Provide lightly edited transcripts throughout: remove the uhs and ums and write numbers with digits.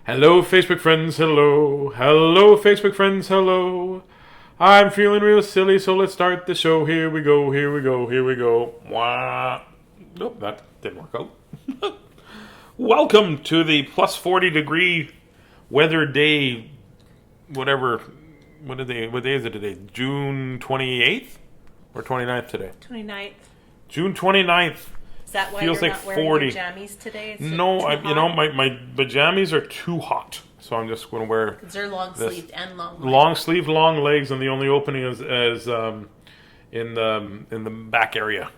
Hello, Facebook friends, hello. Hello, Facebook friends, hello. I'm feeling real silly, so let's start the show. Here we go, here we go, here we go. Wah. Nope, that didn't work out. Welcome to the plus 40 degree weather day, whatever. What day is it today? June 28th or 29th today? 29th. June 29th. Is that why Feels you're like not wearing 40. pajamas today? No, my pajamas are too hot, so I'm just going to wear. Because they're long sleeved and long legs. Long sleeve, long legs, and the only opening is in the back area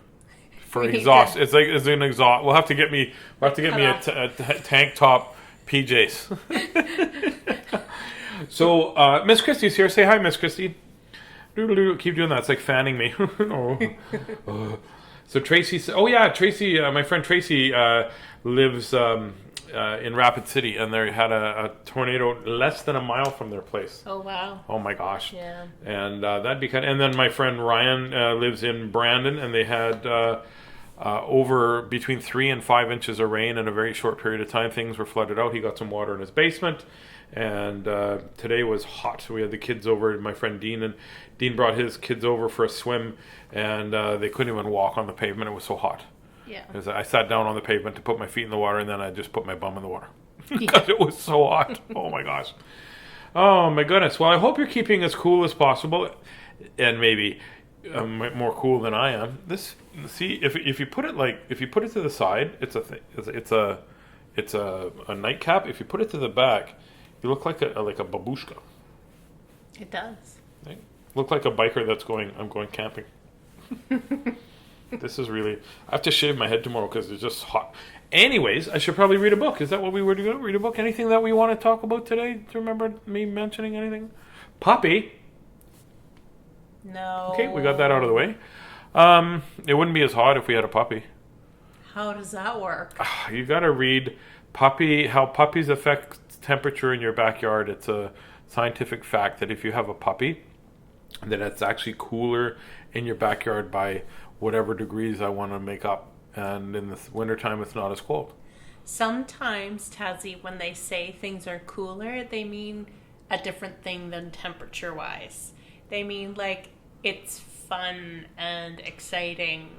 for exhaust. It's an exhaust. We'll have to get me a tank top PJs. So Miss Christie's here. Say hi, Miss Christie. Keep doing that. It's like fanning me. Oh. So Tracy, Tracy, my friend Tracy lives in Rapid City, and they had a tornado less than a mile from their place. Oh wow! Oh my gosh! Yeah. And that'd be kind. And then my friend Ryan lives in Brandon, and they had over between 3 and 5 inches of rain in a very short period of time. Things were flooded out. He got some water in his basement. And today was hot. So we had the kids over, my friend Dean, and Dean brought his kids over for a swim, and they couldn't even walk on the pavement. It was so hot. Yeah. I sat down on the pavement to put my feet in the water, and then I just put my bum in the water because it was so hot. Oh my gosh. Oh my goodness. Well, I hope you're keeping as cool as possible, and maybe more cool than I am. If you put it to the side, it's a nightcap. If you put it to the back, you look like a babushka. It does. Right? Look like a biker I'm going camping. This is really... I have to shave my head tomorrow because it's just hot. Anyways, I should probably read a book. Is that what we were to go? Read a book? Anything that we want to talk about today? Do you remember me mentioning anything? Puppy. No. Okay, we got that out of the way. It wouldn't be as hot if we had a puppy. How does that work? You got to read how puppies affect temperature in your backyard. It's a scientific fact that if you have a puppy, that it's actually cooler in your backyard by whatever degrees I want to make up, and in the wintertime it's not as cold. Sometimes, Tazzy, when they say things are cooler, they mean a different thing than temperature wise. They mean like it's fun and exciting,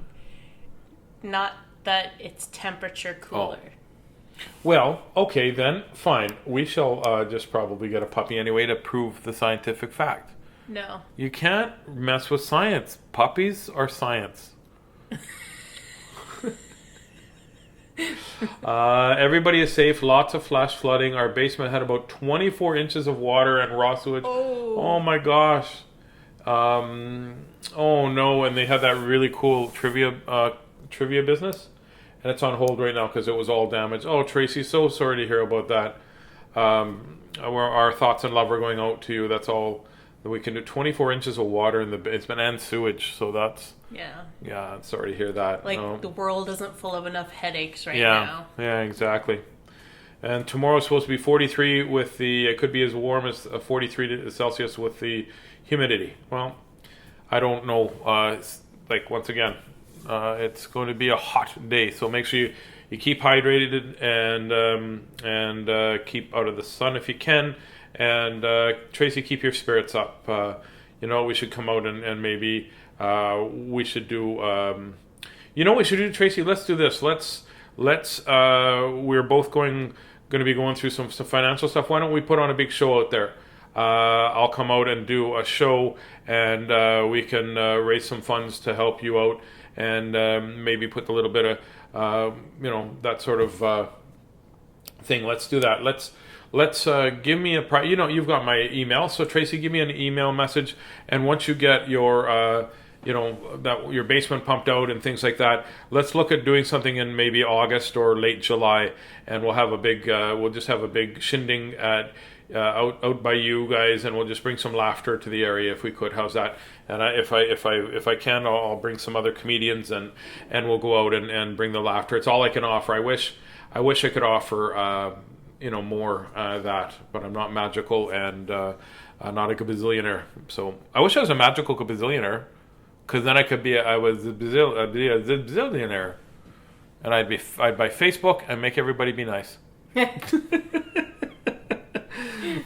not that it's temperature cooler. Oh. Well, okay then, fine. We shall just probably get a puppy anyway to prove the scientific fact. No. You can't mess with science. Puppies are science. Everybody is safe. Lots of flash flooding. Our basement had about 24 inches of water and raw sewage. Oh my gosh. Oh no, and they had that really cool trivia business. And it's on hold right now because it was all damaged. Oh, Tracy, so sorry to hear about that. Our thoughts and love are going out to you. That's all that we can do. 24 inches of water in the basement and sewage. So that's... Yeah, sorry to hear that. Like, the world isn't full of enough headaches right now. Yeah, exactly. And tomorrow's supposed to be 43 with it could be as warm as 43 Celsius with the humidity. Well, I don't know. Once again... it's going to be a hot day, so make sure you keep hydrated and keep out of the sun if you can. And Tracy, keep your spirits up. We should come out and maybe we should do. What we should do, Tracy? Let's do this. Let's. We're both going to be going through some financial stuff. Why don't we put on a big show out there? I'll come out and do a show, and we can raise some funds to help you out. And maybe put a little bit of, that sort of thing. Let's do that. Let's give me you've got my email. So Tracy, give me an email message. And once you get your, your basement pumped out and things like that, let's look at doing something in maybe August or late July. And we'll have we'll just have a big shindig at, out by you guys, and we'll just bring some laughter to the area if we could. How's that? And if I can, I'll bring some other comedians and we'll go out and bring the laughter. It's all I can offer. I wish I could offer more that, but I'm not magical and not a gazillionaire. So I wish I was a magical gazillionaire, because then I was a bazillionaire, and I'd buy Facebook and make everybody be nice.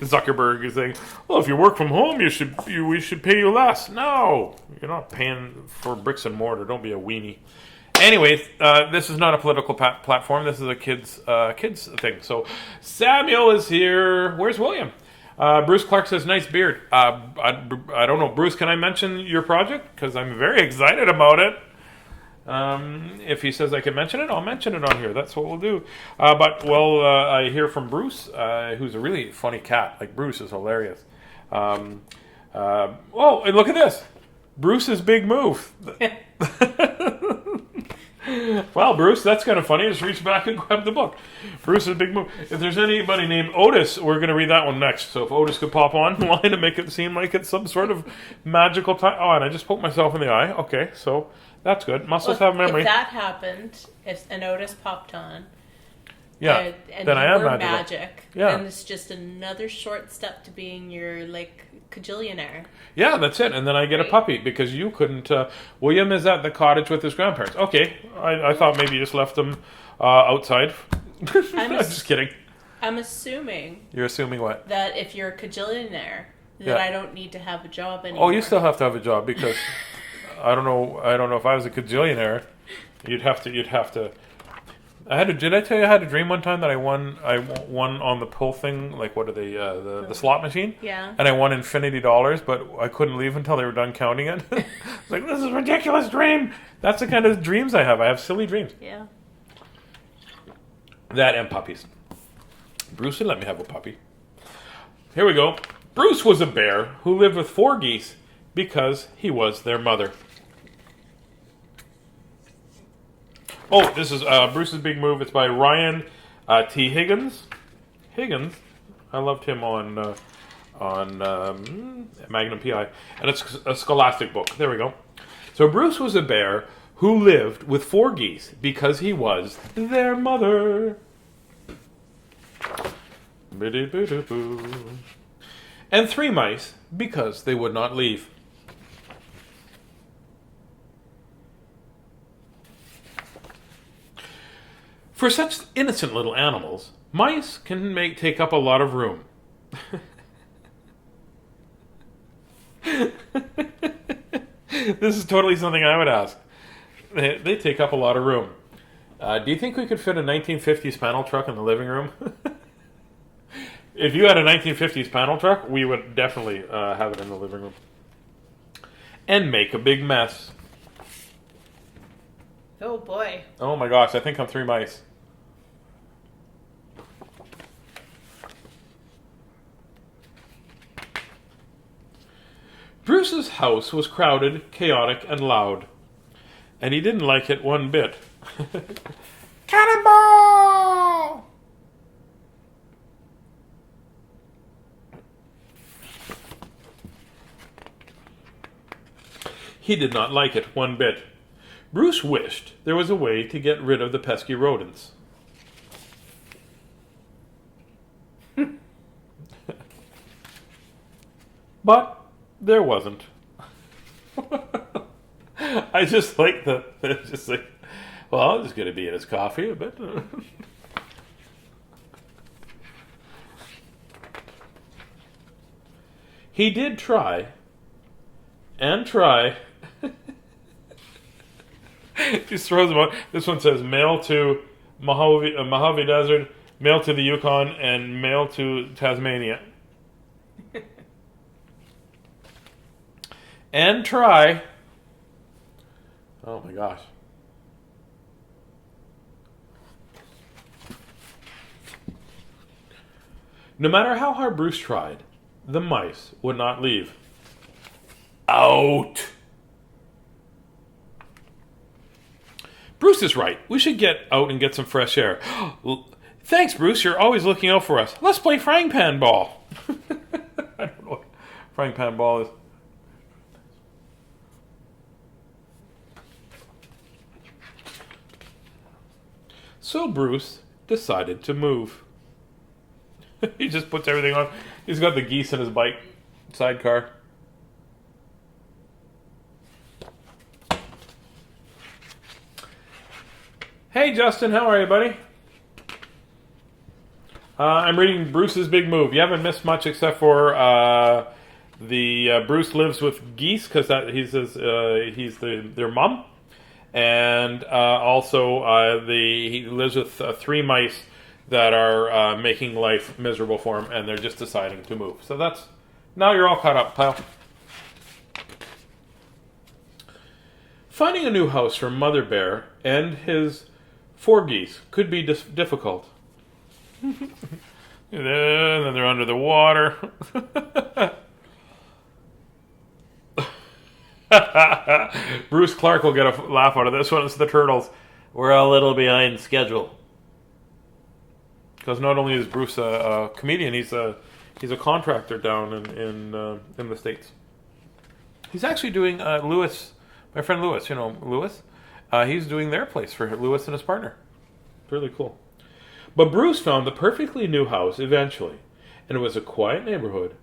Zuckerberg is saying, well, if you work from home, we should pay you less. No, you're not paying for bricks and mortar. Don't be a weenie. Anyways, this is not a political platform. This is a kids thing. So Samuel is here. Where's William? Bruce Clark says, nice beard. I don't know. Bruce, can I mention your project? Because I'm very excited about it. If he says I can mention it, I'll mention it on here. That's what we'll do. I hear from Bruce, who's a really funny cat. Like, Bruce is hilarious. And look at this. Bruce's big move. Well, Bruce, that's kind of funny. Just reach back and grab the book. Bruce's big move. If there's anybody named Otis, we're going to read that one next. So if Otis could pop on line and make it seem like it's some sort of magical time. Oh, and I just poked myself in the eye. Okay, so that's good. Muscles have memory. If that happened, if an Otis popped on, yeah, and then I am magic, yeah, then it's just another short step to being your cajillionaire. Yeah, that's it. And then I get a puppy because you couldn't. William is at the cottage with his grandparents. Okay, I thought maybe you just left them outside. I'm just kidding. I'm assuming. You're assuming what? That if you're a cajillionaire, that I don't need to have a job anymore. Oh, you still have to have a job because I don't know if I was a cajillionaire, you'd have to. Did I tell you I had a dream one time that I won on the pull thing, like what are they, the slot machine? Yeah. And I won infinity dollars, but I couldn't leave until they were done counting it. It's like, this is a ridiculous dream. That's the kind of dreams I have. I have silly dreams. Yeah. That and puppies. Bruce would let me have a puppy. Here we go. Bruce was a bear who lived with 4 geese because he was their mother. Oh, this is Bruce's Big Move. It's by Ryan T. Higgins. Higgins, I loved him on Magnum PI, and it's a scholastic book. There we go. So Bruce was a bear who lived with 4 geese because he was their mother. And 3 mice because they would not leave. For such innocent little animals, mice can take up a lot of room. This is totally something I would ask. They take up a lot of room. Do you think we could fit a 1950s panel truck in the living room? If you had a 1950s panel truck, we would definitely have it in the living room. And make a big mess. Oh boy. Oh my gosh, I think I'm 3 mice. Bruce's house was crowded, chaotic, and loud. And he didn't like it one bit. Cannonball! He did not like it one bit. Bruce wished there was a way to get rid of the pesky rodents. But there wasn't. I just like just like, well, I'm just going to be in his coffee a bit. He did try and try. Just throws them out. This one says mail to Mojave Desert, mail to the Yukon, and mail to Tasmania. And try. Oh my gosh. No matter how hard Bruce tried, the mice would not leave. Out! Bruce is right. We should get out and get some fresh air. Thanks, Bruce. You're always looking out for us. Let's play frying pan ball. I don't know what frying pan ball is. So Bruce decided to move. He just puts everything on. He's got the geese in his bike sidecar. Hey Justin, how are you, buddy? I'm reading Bruce's Big Move. You haven't missed much except for Bruce lives with geese because he's their mom, and also he lives with 3 mice that are making life miserable for him, and they're just deciding to move. So now you're all caught up, pal. Finding a new house for Mother Bear and his 4 geese could be difficult. And then they're under the water. Bruce Clark will get a laugh out of this one. It's the turtles. We're a little behind schedule. Because not only is Bruce a comedian, he's a contractor down in the States. He's actually doing Lewis, my friend Lewis. You know Lewis. He's doing their place for Lewis and his partner. Really cool. But Bruce found the perfectly new house eventually, and it was a quiet neighborhood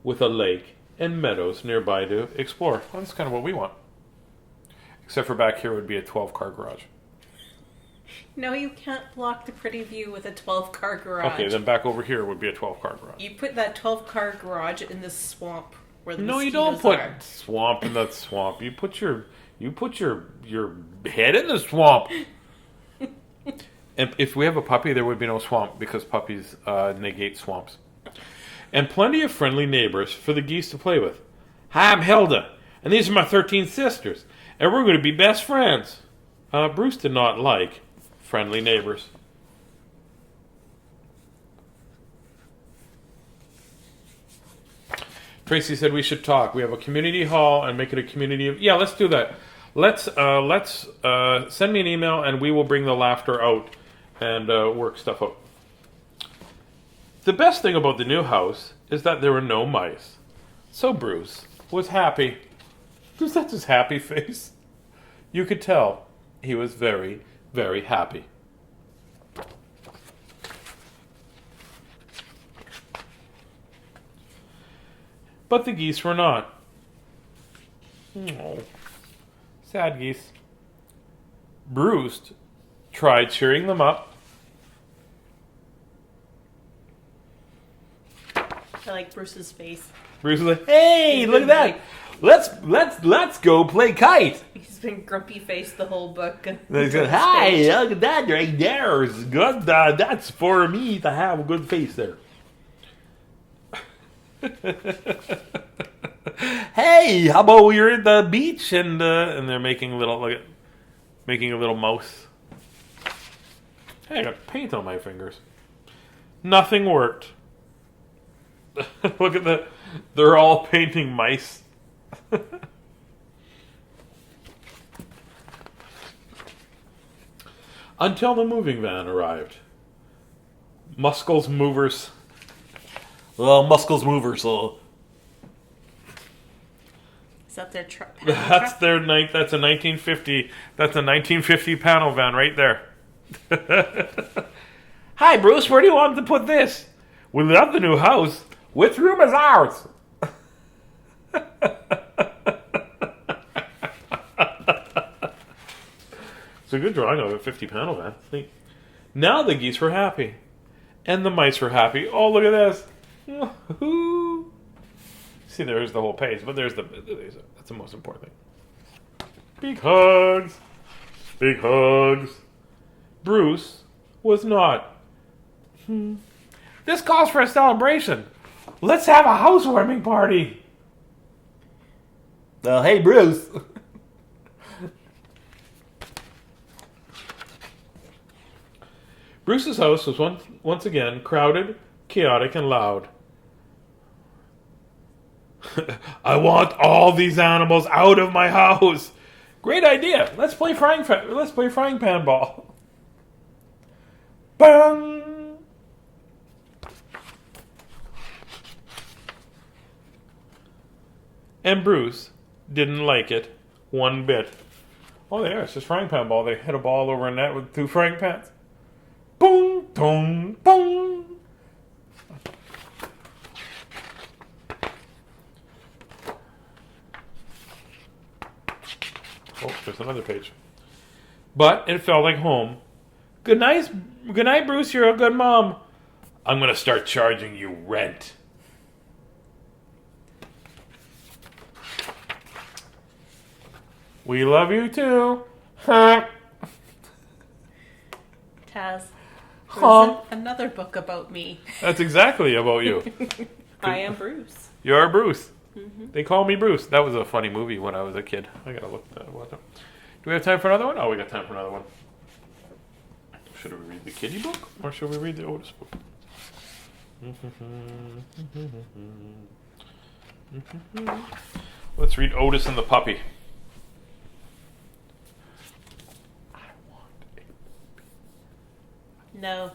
with a lake and meadows nearby to explore. Well, that's kind of what we want. Except for back here would be a 12-car garage. No, you can't block the pretty view with a 12-car garage. Okay, then back over here would be a 12-car garage. You put that 12-car garage in the swamp where the No, you mosquitoes don't put are. swamp in that swamp. You put your head in the swamp. And if we have a puppy, there would be no swamp because puppies negate swamps. And plenty of friendly neighbors for the geese to play with. Hi, I'm Hilda, and these are my 13 sisters, and we're going to be best friends. Bruce did not like friendly neighbors. Tracy said we should talk. We have a community hall and make it a community of... Yeah, let's do that. Let's send me an email and we will bring the laughter out and work stuff out. The best thing about the new house is that there were no mice. So Bruce was happy. Was that his happy face? You could tell he was very, very happy. But the geese were not. Oh, sad geese. Bruce tried cheering them up. I like Bruce's face. Bruce was like, "Hey, look at that! Let's go play kite." He's been grumpy faced the whole book. And he said, "Hi, look at that right there. It's good. That's for me to have a good face there." Hey, how about we're at the beach and they're making a little mouse. Hey, I got paint on my fingers. Nothing worked. Look at they're all painting mice. Until the moving van arrived. Muscles movers. Muscles movers. Is that their truck? That's their night. That's a 1950. That's a 1950 panel van right there. Hi, Bruce. Where do you want to put this? We love the new house. Which room is ours? It's a good drawing of a 50 panel van. Now the geese were happy, and the mice were happy. Oh, look at this! See, there's the whole page, but that's the most important thing. Big hugs, big hugs. Bruce was not. This calls for a celebration. Let's have a housewarming party. Hey, Bruce. Bruce's house was once again crowded, chaotic, and loud. I want all these animals out of my house. Great idea. Let's play frying pan ball. Bang! And Bruce didn't like it one bit. Oh, yeah, it's just frying pan ball. They hit a ball over a net with 2 frying pans. Boom, boom, boom. Oh, there's another page. But it felt like home. Good night, Bruce. You're a good mom. I'm going to start charging you rent. We love you too. Huh? Taz, Huh? there's another book about me. That's exactly about you. I am Bruce. You're Bruce. Mm-hmm. They call me Bruce. That was a funny movie when I was a kid. I gotta look that one up. Do we have time for another one? Oh, we got time for another one. Should we read the kiddie book or should we read the Otis book? Let's read Otis and the Puppy. No.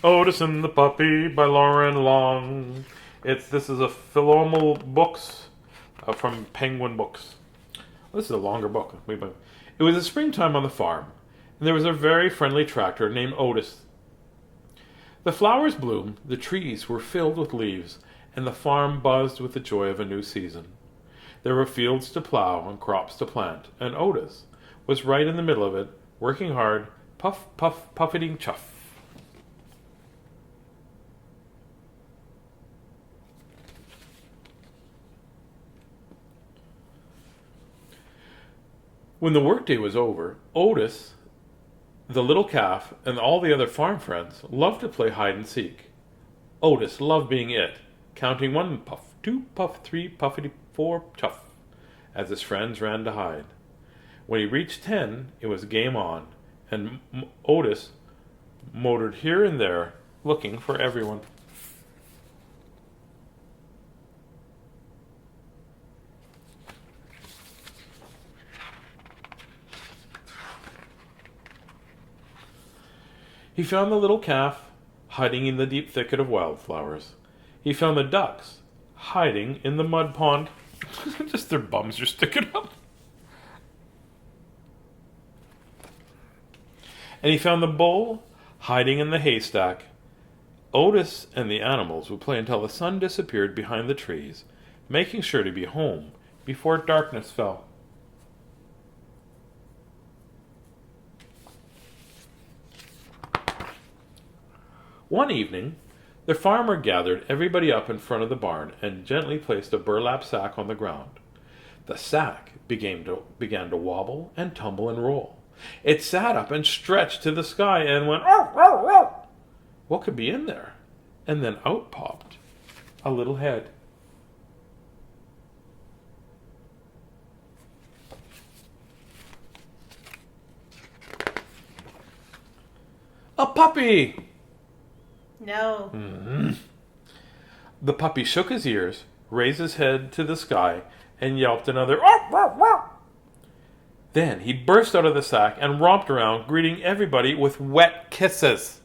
Otis and the Puppy by Loren Long. This is a Philomel Books from Penguin Books. This is a longer book. It was a springtime on the farm, and there was a very friendly tractor named Otis. The flowers bloomed, the trees were filled with leaves, and the farm buzzed with the joy of a new season. There were fields to plow and crops to plant, and Otis was right in the middle of it, working hard, puff, puff, puffiting chuff. When the workday was over, Otis, the little calf, and all the other farm friends loved to play hide and seek. Otis loved being it, counting 1 puff, 2 puff, 3 puffity, 4 chuff, as his friends ran to hide. When he reached 10, it was game on, and Otis motored here and there, looking for everyone. He found the little calf hiding in the deep thicket of wildflowers. He found the ducks hiding in the mud pond. Just their bums are sticking up. And he found the bull hiding in the haystack. Otis and the animals would play until the sun disappeared behind the trees, making sure to be home before darkness fell. One evening, the farmer gathered everybody up in front of the barn and gently placed a burlap sack on the ground. The sack began to wobble and tumble and roll. It sat up and stretched to the sky and went, "Arf, arf, arf." What could be in there? And then out popped a little head. A puppy! No. The puppy shook his ears, raised his head to the sky, and yelped another "Arf, arf, arf." Then he burst out of the sack and romped around, greeting everybody with wet kisses.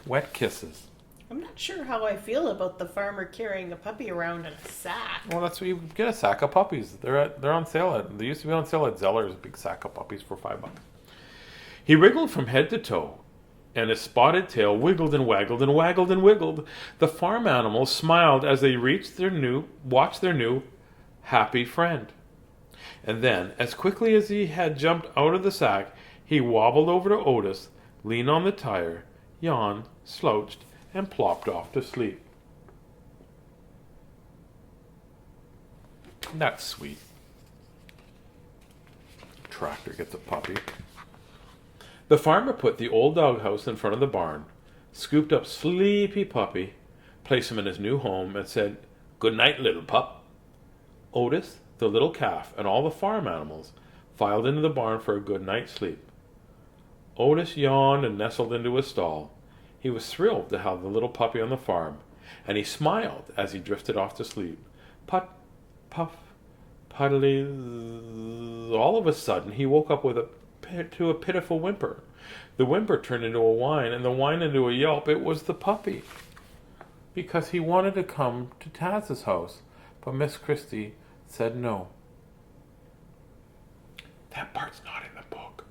Wet kisses. I'm not sure how I feel about the farmer carrying a puppy around in a sack. Well, that's what you get, a sack of puppies. They're on sale. They used to be on sale at Zeller's, a big sack of puppies for $5. He wriggled from head to toe, and his spotted tail wiggled and waggled and waggled and wiggled. The farm animals smiled as they watched their new happy friend. And then, as quickly as he had jumped out of the sack, he wobbled over to Otis, leaned on the tire, yawned, slouched, and plopped off to sleep. That's sweet. Tractor gets a puppy. The farmer put the old doghouse in front of the barn, scooped up Sleepy Puppy, placed him in his new home, and said, "Good night, little pup." Otis, the little calf, and all the farm animals filed into the barn for a good night's sleep. Otis yawned and nestled into his stall. He was thrilled to have the little puppy on the farm, and he smiled as he drifted off to sleep. Put, puff, puddly. All of a sudden, he woke up to a pitiful whimper. The whimper turned into a whine, and the whine into a yelp. It was the puppy. Because he wanted to come to Tazz's house, but Miss Christie said no. That part's not in the book.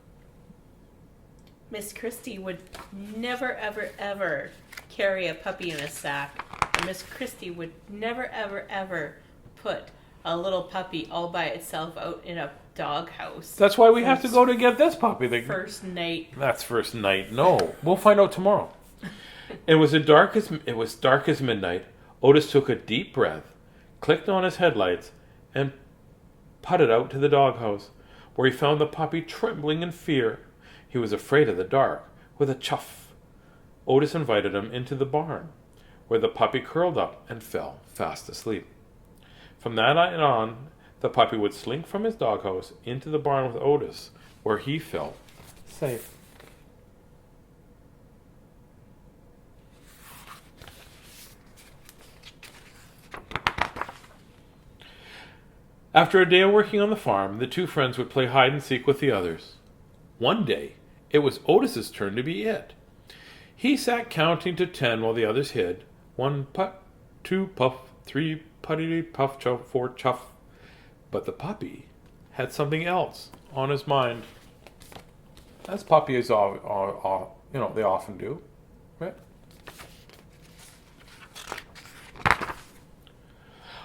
Miss Christie would never, ever, ever carry a puppy in a sack. And Miss Christie would never, ever, ever put a little puppy all by itself out in a doghouse. That's why we have to go to get this puppy. First night. That's first night. No, we'll find out tomorrow. It was dark as midnight. Otis took a deep breath, clicked on his headlights, and putted out to the doghouse, where he found the puppy trembling in fear. He was afraid of the dark. With a chuff, Otis invited him into the barn, where the puppy curled up and fell fast asleep. From that night on, the puppy would slink from his doghouse into the barn with Otis, where he felt safe. After a day of working on the farm, the two friends would play hide and seek with the others. One day, it was Otis's turn to be it. He sat counting to 10 while the others hid. 1 putt, 2 puff, 3 putty puff, chuff, 4 chuff. But the puppy had something else on his mind. As puppies, they often do, right?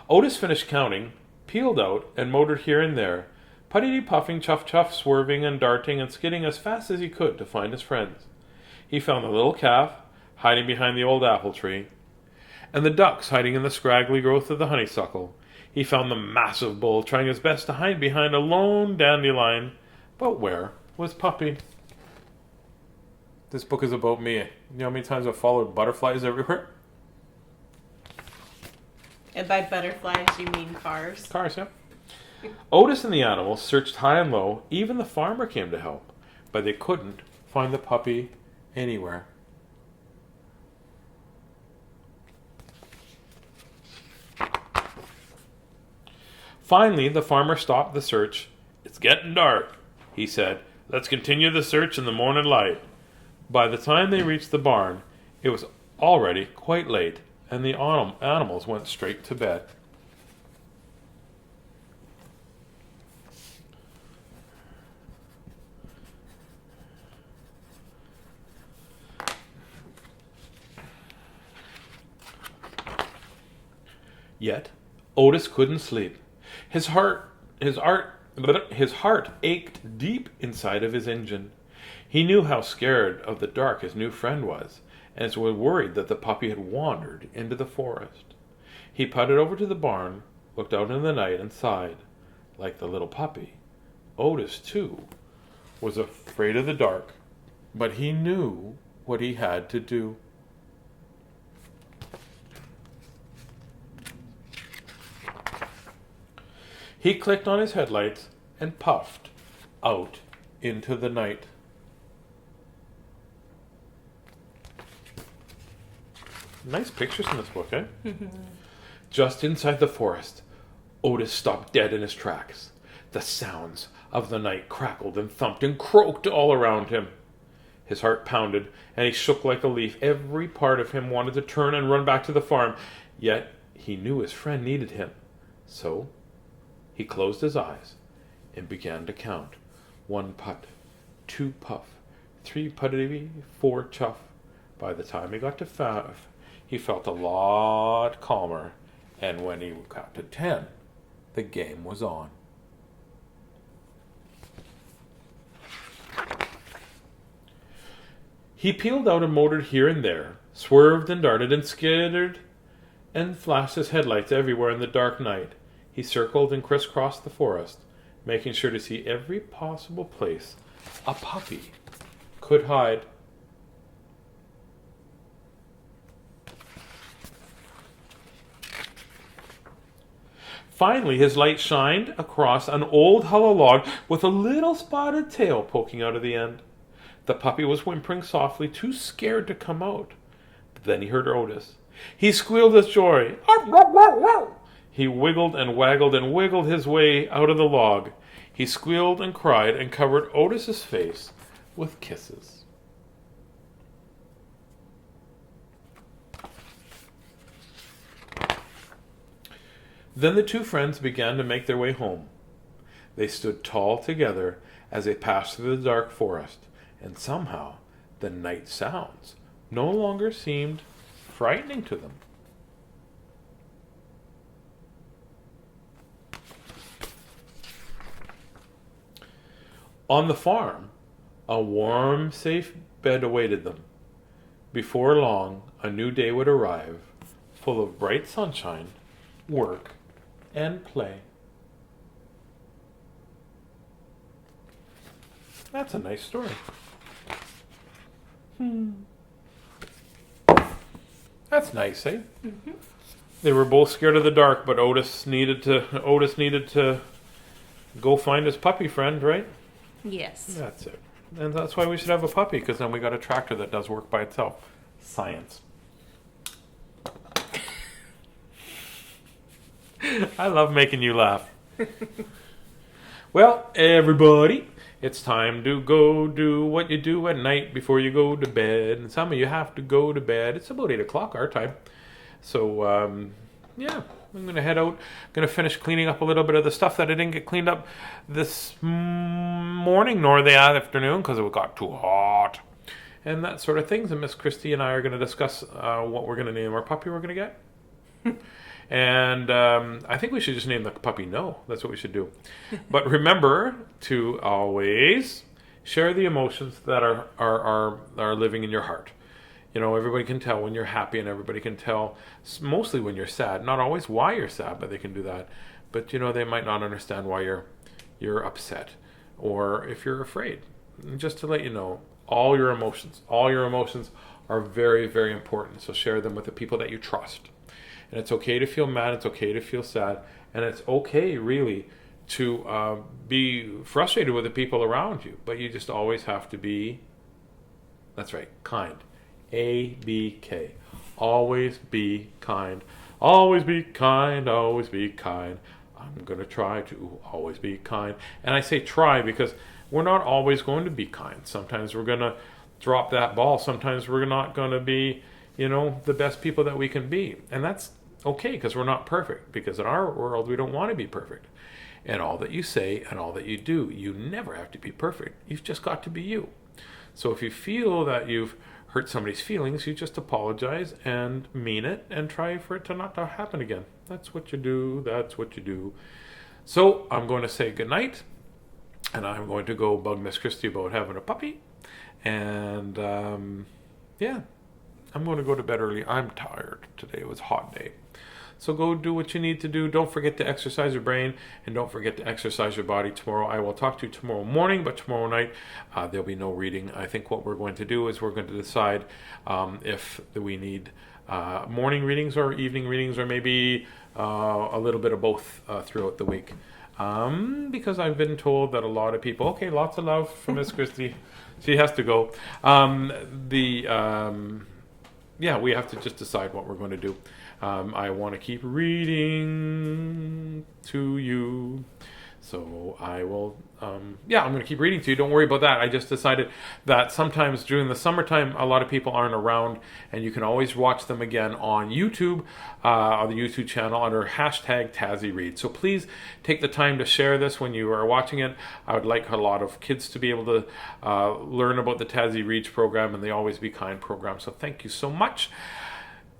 Otis finished counting, peeled out, and motored here and there, putty-puffing, chuff-chuff, swerving and darting and skidding as fast as he could to find his friends. He found the little calf, hiding behind the old apple tree, and the ducks hiding in the scraggly growth of the honeysuckle. He found the massive bull trying his best to hide behind a lone dandelion. But where was Puppy? This book is about me. You know how many times I've followed butterflies everywhere? And by butterflies, you mean cars? Cars, yeah. Otis and the animals searched high and low. Even the farmer came to help. But they couldn't find the puppy anywhere. Finally, the farmer stopped the search. "It's getting dark," he said. "Let's continue the search in the morning light." By the time they reached the barn, it was already quite late, and the animals went straight to bed. Yet, Otis couldn't sleep. His heart ached deep inside of his engine. He knew how scared of the dark his new friend was, and was worried that the puppy had wandered into the forest. He putted over to the barn, looked out in the night, and sighed. Like the little puppy, Otis, too, was afraid of the dark, but he knew what he had to do. He clicked on his headlights and puffed out into the night. Nice pictures in this book, eh? Just inside the forest, Otis stopped dead in his tracks. The sounds of the night crackled and thumped and croaked all around him. His heart pounded, and he shook like a leaf. Every part of him wanted to turn and run back to the farm, yet he knew his friend needed him. So he closed his eyes and began to count. 1 putt, 2 puff, 3 putty, 4 chuff. By the time he got to 5, he felt a lot calmer, and when he got to 10, the game was on. He peeled out and motored here and there, swerved and darted and skidded and flashed his headlights everywhere in the dark night. He circled and crisscrossed the forest, making sure to see every possible place a puppy could hide. Finally, his light shined across an old hollow log with a little spotted tail poking out of the end. The puppy was whimpering softly, too scared to come out. But then he heard Otis. He squealed with joy. He wiggled and waggled and wiggled his way out of the log. He squealed and cried and covered Otis's face with kisses. Then the two friends began to make their way home. They stood tall together as they passed through the dark forest, and somehow the night sounds no longer seemed frightening to them. On the farm, a warm, safe bed awaited them. Before long, a new day would arrive, full of bright sunshine, work, and play. That's a nice story. That's nice, eh? Mm-hmm. They were both scared of the dark, but Otis needed to go find his puppy friend, right? Yes. That's it. And that's why we should have a puppy, because then we got a tractor that does work by itself. Science. I love making you laugh. Well, everybody, it's time to go do what you do at night before you go to bed. And some of you have to go to bed. It's about 8 o'clock our time. So, yeah, I'm going to head out. I'm going to finish cleaning up a little bit of the stuff that I didn't get cleaned up this morning nor the afternoon because it got too hot. And that sort of things. And Miss Christie and I are going to discuss what we're going to name our puppy we're going to get. And I think we should just name the puppy No. That's what we should do. But remember to always share the emotions that are living in your heart. You know, everybody can tell when you're happy, and everybody can tell mostly when you're sad. Not always why you're sad, but they can do that. But you know, they might not understand why you're upset, or if you're afraid. And just to let you know, all your emotions are very, very important. So share them with the people that you trust. And it's okay to feel mad. It's okay to feel sad, and it's okay, really, to be frustrated with the people around you. But you just always have to be. That's right, kind. ABK. Always be kind. Always be kind. Always be kind. I'm going to try to always be kind. And I say try because we're not always going to be kind. Sometimes we're going to drop that ball. Sometimes we're not going to be, you know, the best people that we can be. And that's okay because we're not perfect. Because in our world, we don't want to be perfect. And all that you say and all that you do, you never have to be perfect. You've just got to be you. So if you feel that you've hurt somebody's feelings, you just apologize and mean it and try for it to not to happen again. That's what you do. That's what you do. So I'm going to say goodnight, and I'm going to go bug Miss Christie about having a puppy. And yeah, I'm going to go to bed early. I'm tired today. It was a hot day. So go do what you need to do. Don't forget to exercise your brain, and don't forget to exercise your body tomorrow. I will talk to you tomorrow morning, but tomorrow night there'll be no reading. I think what we're going to do is we're going to decide if we need morning readings or evening readings, or maybe a little bit of both throughout the week. Because I've been told that a lot of people, okay, lots of love from Miss Christie. She has to go. Yeah, we have to just decide what we're going to do. I want to keep reading to you. So I will, I'm going to keep reading to you. Don't worry about that. I just decided that sometimes during the summertime, a lot of people aren't around, and you can always watch them again on YouTube, on the YouTube channel under hashtag Tazzy Read. So please take the time to share this when you are watching it. I would like a lot of kids to be able to learn about the Tazzy Reads program and the Always Be Kind program. So thank you so much.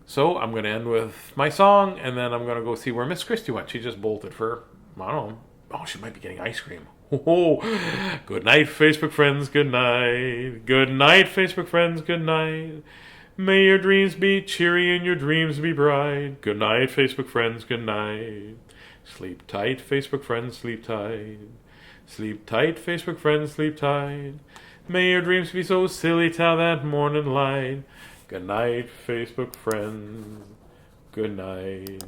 So I'm going to end with my song, and then I'm going to go see where Miss Christie went. She just bolted for, I don't know. Oh, she might be getting ice cream. Oh, good night, Facebook friends. Good night. Good night, Facebook friends. Good night. May your dreams be cheery and your dreams be bright. Good night, Facebook friends. Good night. Sleep tight, Facebook friends. Sleep tight. Sleep tight, Facebook friends. Sleep tight. May your dreams be so silly till that morning light. Good night, Facebook friends. Good night.